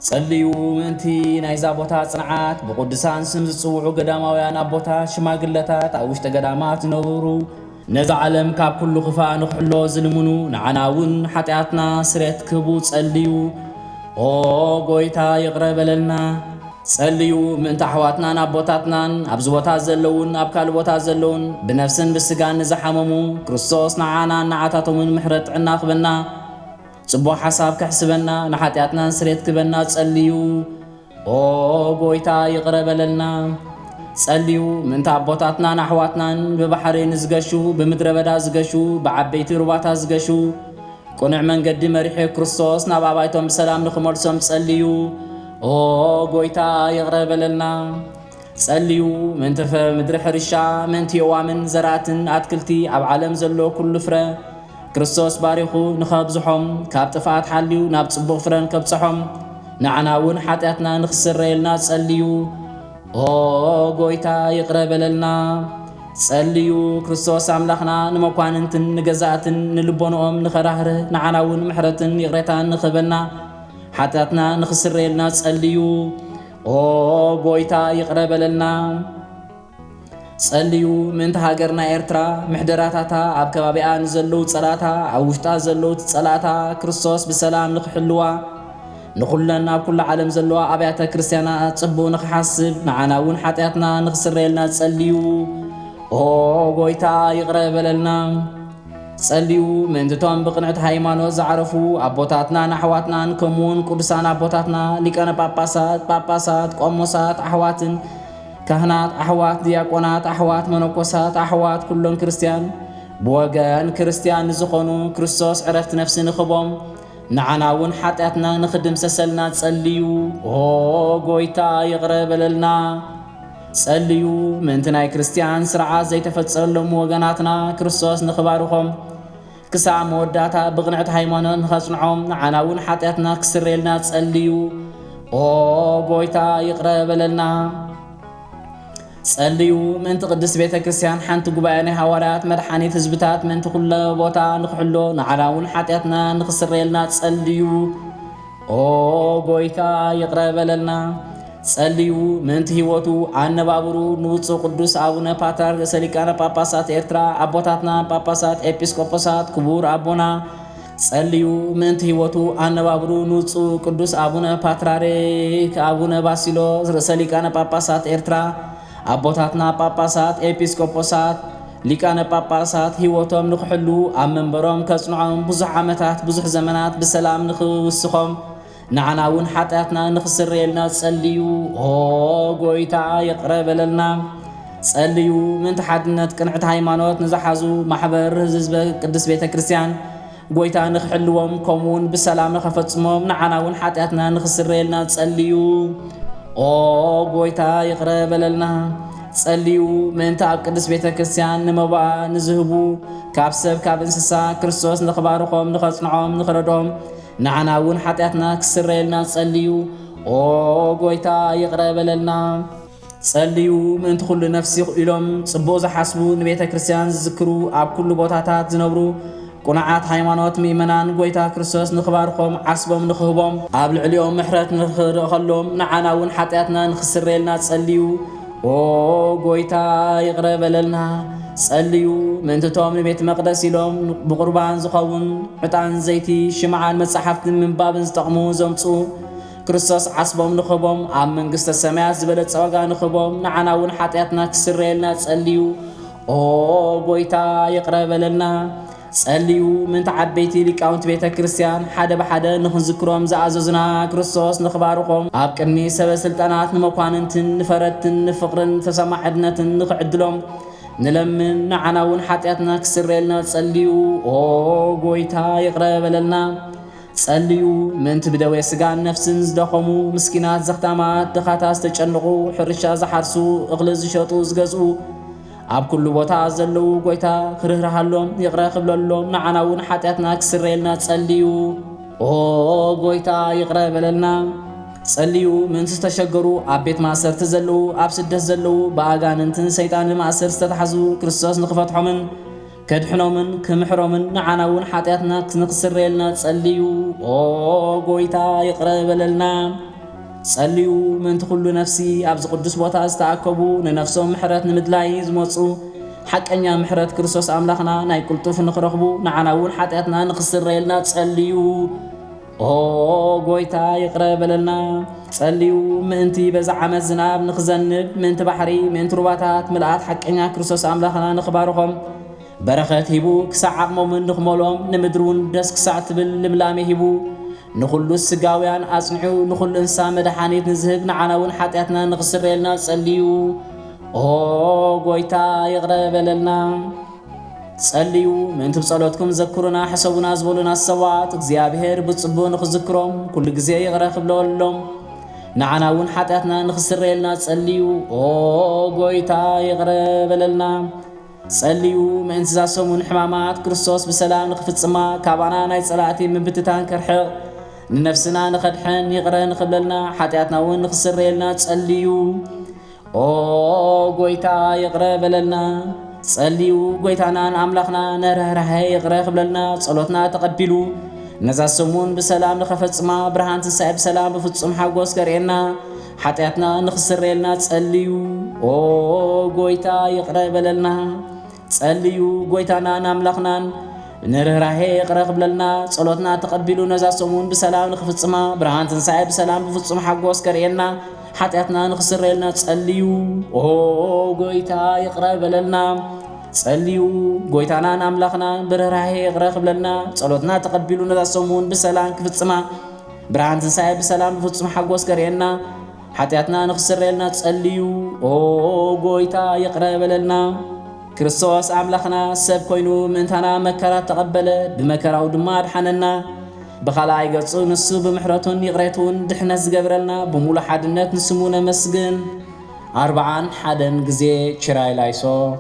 ጸልዩ ምንቲ ናይ ዛቦታ ጽንዓት ብቅዱሳን ስም ዝጽውዑ ገዳማውያን ኣቦታት ሽማግለታት ኣብ ውሽጢ ገዳማት ዝነብሩ ነዛ ዓለም ካብ ኩሉ ክፋእ ንኽሕሎ ዝልምኑ ንዓናውን ኃጢአትና ስርየት ክህቡ ጸልዩ። ኦ ጎይታ ይቅረ በለልና። ጸልዩ ምእንቲ ኣሕዋትናን ኣቦታትናን ኣብ ዝቦታት ዘለውን ኣብ ካልእ ቦታት ዘለውን ብነፍስን ብስጋን ንዝሓመሙ ክርስቶስ ንዓናን ንዓታቶምን ምሕረት ጥዕና ክበና ጽቡቕ ሓሳብ ከሕስበና ንኃጢአትናን ስርየት ክበና ጸልዩ። ኦ ጎይታ ይቅረ በለልና። ጸልዩ ምእንቲ ኣቦታትናን ኣሕዋትናን ብባሕሪ ንዝገሹ ብምድረ በዳ ዝገሹ ብዓበይቲ ሩባታት ዝገሹ ቁኑዕ መንገዲ መሪሑ ክርስቶስ ናብ ኣባይቶም ብሰላም ንኽመልሶም ጸልዩ። ኦ ጎይታ ይቅረ በለልና። ጸልዩ ምእንቲ ምድሪ ሕርሻ ምእንቲ የዋምን ዘራእትን ኣትክልቲ ኣብ ዓለም ዘሎ ኩሉ ፍረ ክርስቶስ ባሪኹ ንኸብዝሖም ካብ ጥፋት ሓልዩ ናብ ጽቡቕ ፍረን ከብጽሖም ንዓናውን ኃጢአትና ንኽስረየልና ጸልዩ። ኦ ጎይታ ይቅረ በለልና። ጸልዩ ክርስቶስ ኣምላኽና ንመኳንንትን ንገዛእትን ንልቦንኦም ንኸራህርህ ንዓናውን ምሕረትን ይቕሬታን ንኽበና ኃጢአትና ንኽስረየልና ጸልዩ። ኦ ጎይታ ይቅረ በለልና። ጸልዩ ምእንቲ ሃገርና ኤርትራ ምሕደራታታ ኣብ ከባቢኣ ንዘለዉ ጸላእታ ኣብ ውሽጣ ዘለዉ ጸላእታ ክርስቶስ ብሰላም ንኽሕልዋ ንኹለን ኣብ ኩሉ ዓለም ዘለዋ ኣብያተ ክርስቲያናት ጽቡቕ ንኽሓስብ ንዓናውን ኃጢአትና ንኽስረየልና ጸልዩ። ኦ ጎይታ ይቅረ በለልና። ጸልዩ ምእንትቶም ብቕንዕቲ ሃይማኖት ዝዓረፉ ኣቦታትናን ኣሕዋትናን ከምኡውን ቅዱሳን ኣቦታትና ሊቃነ ጳጳሳት ቆሞሳት ኣሕዋትን ካህናት ኣሕዋት ዲያቆናት ኣሕዋት መነኮሳት ኣሕዋት ኩሎም ክርስቲያን ብወገን ክርስቲያን ዝኾኑ ክርስቶስ ዕረፍቲ ነፍሲ ንኽቦም ንዓናውን ኃጢአትና ንኽድምሰሰልና ጸልዩ። ኦ ጎይታ ይቅረ በለልና። ጸልዩ ምእንቲ ናይ ክርስቲያን ስርዓት ዘይተፈጸመሎም ወገናትና ክርስቶስ ንኽባርኾም ክሳዕ መወዳእታ ብቕንዕቲ ሃይማኖት ንኸጽንዖም ንዓናውን ኃጢአትና ክስረየልና ጸልዩ። ኦ ጎይታ ይቅረ በለልና። ጸልዩ ምእንቲ ቅድስት ቤተ ክርስቲያን ሓንቲ ጉባኤ ናይ ሃዋርያት መድሓኒት ህዝብታት ምእንቲ ኩሉ ቦታ ንኽሕሎ ንዓናውን ኃጢአትና ንኽስረየልና ጸልዩ። ኦ ጎይታ ይቅረ በለልና። ጸልዩ ምእንቲ ህይወቱ ኣነባብሩ ንውፁእ ቅዱስ ኣቡነ ፓትርያርክ ርእሰ ሊቃነ ጳጳሳት ኤርትራ ኣቦታትና ጳጳሳት ኤጲስቆጶሳት ክቡር ኣቦና ጸልዩ ምእንቲ ህይወቱ ኣነባብሩ ንውፁእ ቅዱስ ኣቡነ ፓትርያርክ ኣቡነ ባሲሎስ ርእሰ ሊቃነ ጳጳሳት ኤርትራ ኣቦታትና ጳጳሳት ኤጲስቆጶሳት ሊቃነ ጳጳሳት ህይወቶም ንኽሕሉ ኣብ መንበሮም ከጽንዖም ብዙሕ ዓመታት ብዙሕ ዘመናት ብሰላም ንኽውስኾም ንዓናውን ኃጢአትና ንኽስረየልና ጸልዩ። ኦ ጎይታ ይቅረ በለልና። ጸልዩ ምእንቲ ሓድነት ቅንዕቲ ሃይማኖት ንዝሓዙ ማሕበር ህዝበ ቅድስት ቤተ ክርስቲያን ጎይታ ንኽሕልዎም ከምኡውን ብሰላም ንኸፈጽሞም ንዓናውን ኃጢአትና ንኽስረየልና ጸልዩ። ኦ ጎይታ ይቅረ በለልና። ጸልዩ ምእንቲ ኣብ ቅድስት ቤተ ክርስቲያን ንመባእ ንዝህቡ ካብ ሰብ ካብ እንስሳ ክርስቶስ ንኽባርኾም ንኸጽንዖም ንኽረዶም ንዓናውን ኃጢአትና ክስረየልና ጸልዩ። ኦ ጎይታ ይቅረ በለልና። ጸልዩ ምእንቲ ኩሉ ነፍሲ ኢሎም ጽቡቕ ዝሓስቡ ንቤተ ክርስቲያን ዝዝክሩ ኣብ ኩሉ ቦታታት ዝነብሩ ቁኑዓት ሃይማኖት ምእመናን ጎይታ ክርስቶስ ንኽባርኾም ዓስቦም ንኽህቦም ኣብ ልዕሊኦም ምሕረት ንኽረኸሎም ንዓናውን ኃጢአትና ንኽስረየልና ጸልዩ። ኦ ጎይታ ይቅረ በለልና። ጸልዩ ምእንትቶም ንቤት መቕደስ ኢሎም ብቁርባን ዝኸውን ዕጣን ዘይቲ ሽምዓን መጻሕፍትን ምንባብን ዝጠቕሙ ዘምፁ ክርስቶስ ዓስቦም ንኽህቦም ኣብ መንግሥተ ሰማያት ዝበለጸ ዋጋ ንኽህቦም ንዓናውን ኃጢአትና ክስረየልና ጸልዩ። ኦ ጎይታ ይቅረ በለልና። ጸልዩ ምእንቲ ዓበይቲ ሊቃውንቲ ቤተ ክርስቲያን ሓደ ብሓደ ንኽንዝክሮም ዝኣዘዙና ክርስቶስ ንኽባርኾም ኣብ ቅድሚ ሰበስልጣናት ንመኳንንትን ንፈረትን ንፍቕርን ተሰማዕድነትን ንኽዕድሎም ንለምን ንዓናውን ኃጢአትና ክስረየልና ጸልዩ። ኦ ጎይታ ይቅረ በለልና። ጸልዩ ምእንቲ ብደዌ ስጋን ነፍስን ዝደኸሙ ምስኪናት ዘኽታማት ድኻታት ዝተጨንቑ ሕርሻ ዝሓርሱ እኽሊ ዝሸጡ ዝገዝኡ ኣብ ኩሉ ቦታ ዘለዉ ጎይታ ክርህርሃሎም ይቅረ ክብለሎም ንዓናውን ኃጢአትና ክስረየልና ጸልዩ። ኦ ጎይታ ይቅረ በለልና። ጸልዩ ምእንቲ ዝተሸገሩ ኣብ ቤት ማእሰርቲ ዘለዉ ኣብ ስደት ዘለዉ ብኣጋንንትን ሰይጣንን ማእሰር ዝተታሕዙ ክርስቶስ ንኽፈትሖምን كدحنومن كمحرومن نعناون حاتياتنا نخسريلنا تصليو غويتا يقرب لنا تصليو من تخلو نفسي أبز قدس بوتا استعكبو ننفسهم محرات نمدلاي زموصو حق أنيا محرات كرسوس أملاخنا ناي كلتوف نخرخبو نعناون حاتياتنا نخسريلنا تصليو غويتا يقرب لنا تصليو منتي بزعم الزناب نخزنب منت بحري منت رباتات ملآت حق أنيا كرسوس أملاخنا نخبارهم برخات هيبو كساع مومن نخمولهم نمدرون دس كساع تبل لملامي هيبو نخلو السقاويان أصنعو نخلو إنسان مدحانيت نزهب نعناون حاتياتنا نغسر لنا تصليو غويتا يغرب لنا تصليو من تبصلوتكم ذكرونا حسبونا زبولنا السوات እግዚአብሔር بتصبو نخذكرهم كل جزي يغرق بلولهم نعناون حاتياتنا نغسر لنا تصليو غويتا يغرب لنا تصليو من انتزاسمون حمامات كريستوس بسلام نخفتصما كابانا ناي صلاتي من بتتان كرحق نفسنا نخدحن يقرا نخبلنا حاتياتنا وين نخسر لنا تصليو غويتا يقرا بلنا تصليو غويتانا املاخنا نرهره يقرا خبلنا صلوتنا تقبلوا نزاسمون بسلام نخفتصما برهان تنساي بسلام بفصم حاغوس كرينا حاتياتنا نخسر لنا تصليو غويتا يقرا بلنا تصليو غويتانا ناملاخنا نرهره يقرا قبلنا صلوتنا تقبلوا نزاسمون بسلام نخفصما برهان تنساي بسلام بفصم حاغوس كرينا حاتياتنا نخسر لنا تصليو غويتا يقرا بلنا تصليو غويتانا ناملاخنا برهره يقرا قبلنا صلوتنا تقبلوا نزاسمون بسلام كفصما برهان تنساي بسلام بفصم حاغوس كرينا حاتياتنا نخسر لنا تصليو غويتا يقرا بلنا كريستوس أملاخنا سب كوينو منتنا مكرات تقبل بمكراو دمار حننا بخلاي قصو نسو بمحراتون يغريتون دحنا زقبرلنا بمولا حدنات نسمونا مسجن 4 حدن قزي شراي لايسو